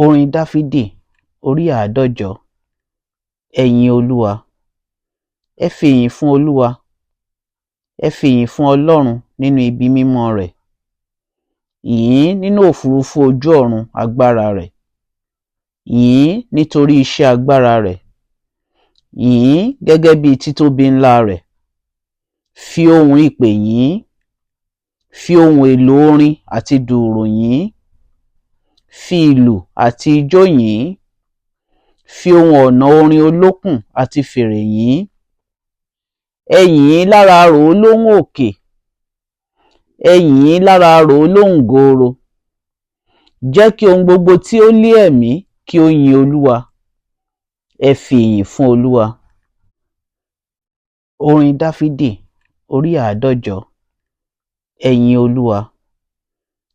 Orin Dáfídì orí 150. Ẹ̀yin Olúwa. Ẹ fi ìyìn fún Olúwa. Ẹ fi ìyìn fún Ọlọ́run nínú ibi mímọ́ rẹ̀. Yìn ín nínú òfurufú ojú ọ̀run agbára rẹ̀. Yìn ín nítorí iṣẹ́ agbára rẹ̀. Yìn ín gẹ́gẹ́ bí títóbi ńlá rẹ̀. Fi ohùn ìpè yìn ín. Fi ohùn èlò orin àti dùùrù yìn ín. Fi ìlù àti ijó yìn ín. Fi ohùn ọ̀nà orin olókùn àti fèrè yìn ín. Ẹ yìn ín lára arò olóhùn òkè. Ẹ yìn ín lára arò olóhùn gooro. Jẹ́ kí ohun gbogbo tí ó lé ẹ̀mí kí ó yin Olúwa. Ẹ fi ìyìn fún Olúwa. Orin Dáfídì orí 150. Ẹ̀yin Olúwa.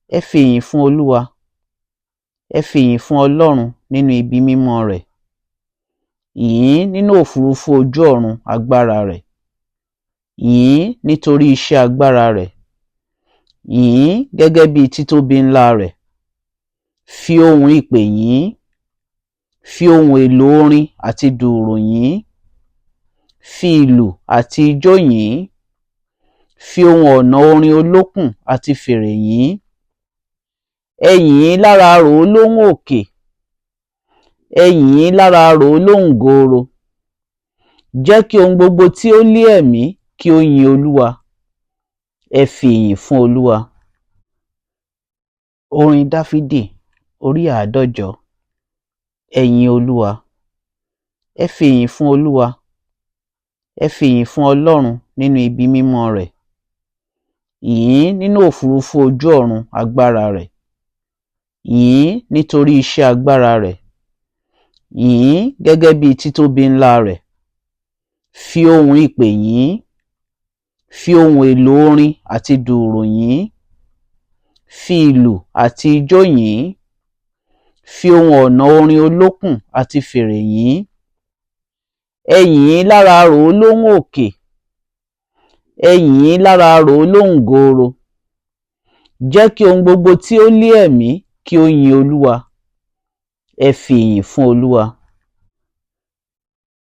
Ẹ fi ìyìn fún Olúwa. Ẹ fi ìyìn fún Ọlọ́run nínú ibi mímọ́ rẹ̀. Yìn ín nínú òfurufú ojú ọ̀run agbára rẹ̀. Yìn ín nítorí iṣẹ́ agbára rẹ̀. Yìn ín gẹ́gẹ́ bí títóbi ńlá rẹ̀. Fi ohùn ìpè yìn ín. Fi ohùn èlò orin àti dùùrù yìn ín. Fi ìlù àti ijó yìn ín. Fi ohùn ọ̀nà orin olókùn àti fèrè yìn ín. Ẹ yìn ín lára arò olóhùn òkè. Ẹ yìn ín lára arò olóhùn gooro. Jẹ́ kí ohun gbogbo tí ó lé ẹ̀mí kí ó yin Olúwa. Ẹ fi ìyìn fún Olúwa. Orin Dáfídì orí 150. Ẹ̀yin Olúwa. Ẹ fi ìyìn fún Olúwa. Ẹ fi ìyìn fún Ọlọ́run nínú ibi mímọ́ rẹ̀. Yìn ín nínú òfurufú ojú ọ̀run agbára rẹ̀. Yìn ín nítorí iṣẹ́ agbára rẹ̀. Yìn ín gẹ́gẹ́ bí títóbi ńlá rẹ̀. Fi ohùn ìpè yìn ín. Fi ohùn èlò orin àti dùùrù yìn ín. Fi ìlù àti ijó yìn ín. Fi ohùn ọ̀nà orin olókùn àti fèrè yìn ín. Ẹ yìn ín lára arò olóhùn òkè. Ẹ yìn ín lára arò olóhùn gooro. Jẹ́ kí ohun gbogbo tí ó lé ẹ̀mí kí ó yin Olúwa. Ẹ fi ìyìn fún Olúwa.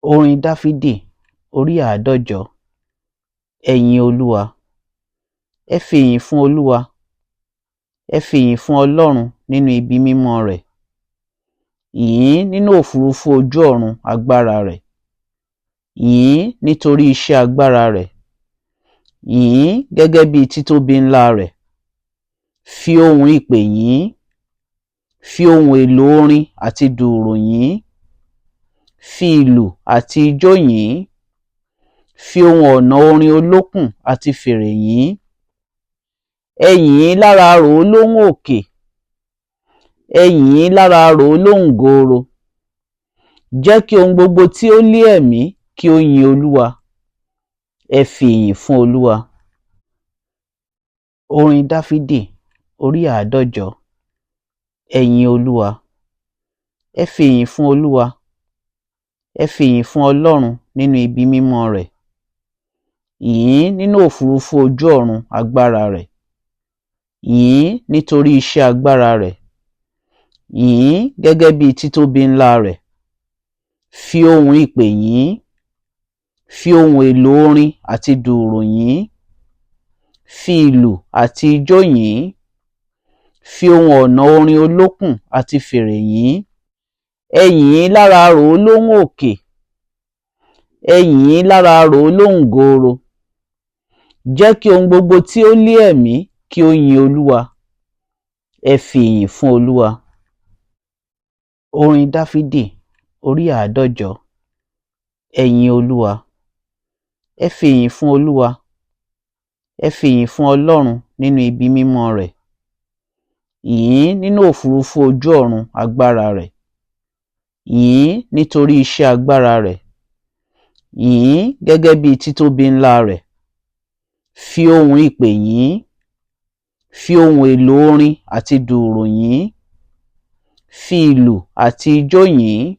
Orin Dáfídì orí 150. Ẹ̀yin Olúwa. Ẹ fi ìyìn fún Olúwa. Ẹ fi ìyìn fún Ọlọ́run nínú ibi mímọ́ rẹ̀. Yìn ín nínú òfurufú ojú ọ̀run agbára rẹ̀. Yìn ín nítorí iṣẹ́ agbára rẹ̀. Yìn ín gẹ́gẹ́ bí títóbi ńlá rẹ̀. Fi ohùn ìpè yìn ín. Fi ohùn èlò orin àti dùùrù yìn ín. Fi ìlù àti ijó yìn ín. Fi ohùn ọ̀nà orin olókùn àti fèrè yìn ín. Ẹ yìn ín lára arò olóhùn òkè. Ẹ yìn ín lára arò olóhùn gooro. Jẹ́ kí ohun gbogbo tí ó lé ẹ̀mí kí ó yin Olúwa. Ẹ fi ìyìn fún Olúwa. Orin Dáfídì orí 150. Ẹ̀yin Olúwa. Ẹ fi ìyìn fún Olúwa. Ẹ fi ìyìn fún Ọlọ́run nínú ibi mímọ́ rẹ̀. Yìn ín nínú òfurufú ojú ọ̀run agbára rẹ̀. Yìn ín nítorí iṣẹ́ agbára rẹ̀. Yìn ín gẹ́gẹ́ bí títóbi ńlá rẹ̀. Fi ohùn ìpè yìn ín. Fi ohùn èlò orin àti dùùrù yìn ín. Fi ìlù àti ijó yìn ín. Fi ohùn ọ̀nà orin olókùn àti fèrè yìn ín. Ẹ yìn ín lára arò olóhùn òkè. Ẹ yìn ín lára arò olóhùn gooro. Jẹ́ kí ohun gbogbo tí ó lé ẹ̀mí kí ó yin Olúwa. Ẹ fi ìyìn fún Olúwa. Orin Dáfídì orí 150. Ẹ̀yin Olúwa. Ẹ fi ìyìn fún Olúwa. Ẹ fi ìyìn fún Ọlọ́run nínú ibi mímọ́ rẹ̀. Yìn ín nínú òfurufú ojú ọ̀run agbára rẹ̀. Yìn ín nítorí iṣẹ́ agbára rẹ̀. Yìn ín gẹ́gẹ́ bí títóbi ńlá rẹ̀. Fi ohùn ìpè yìn ín. Fi ohùn èlò orin àti dùùrù yìn ín. Fi ìlù àti ijó yìn ín.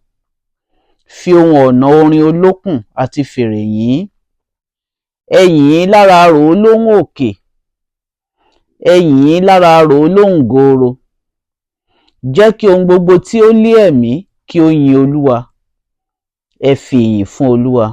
Fi ohùn ọ̀nà orin olókùn àti fèrè yìn ín. Ẹ yìn ín lára arò olóhùn òkè. Ẹ yìn ín lára arò olóhùn gooro. Jẹ́ kí ohun gbogbo tí ó lé ẹ̀mí kí ó yin Olúwa. Ẹ fi ìyìn fún Olúwa.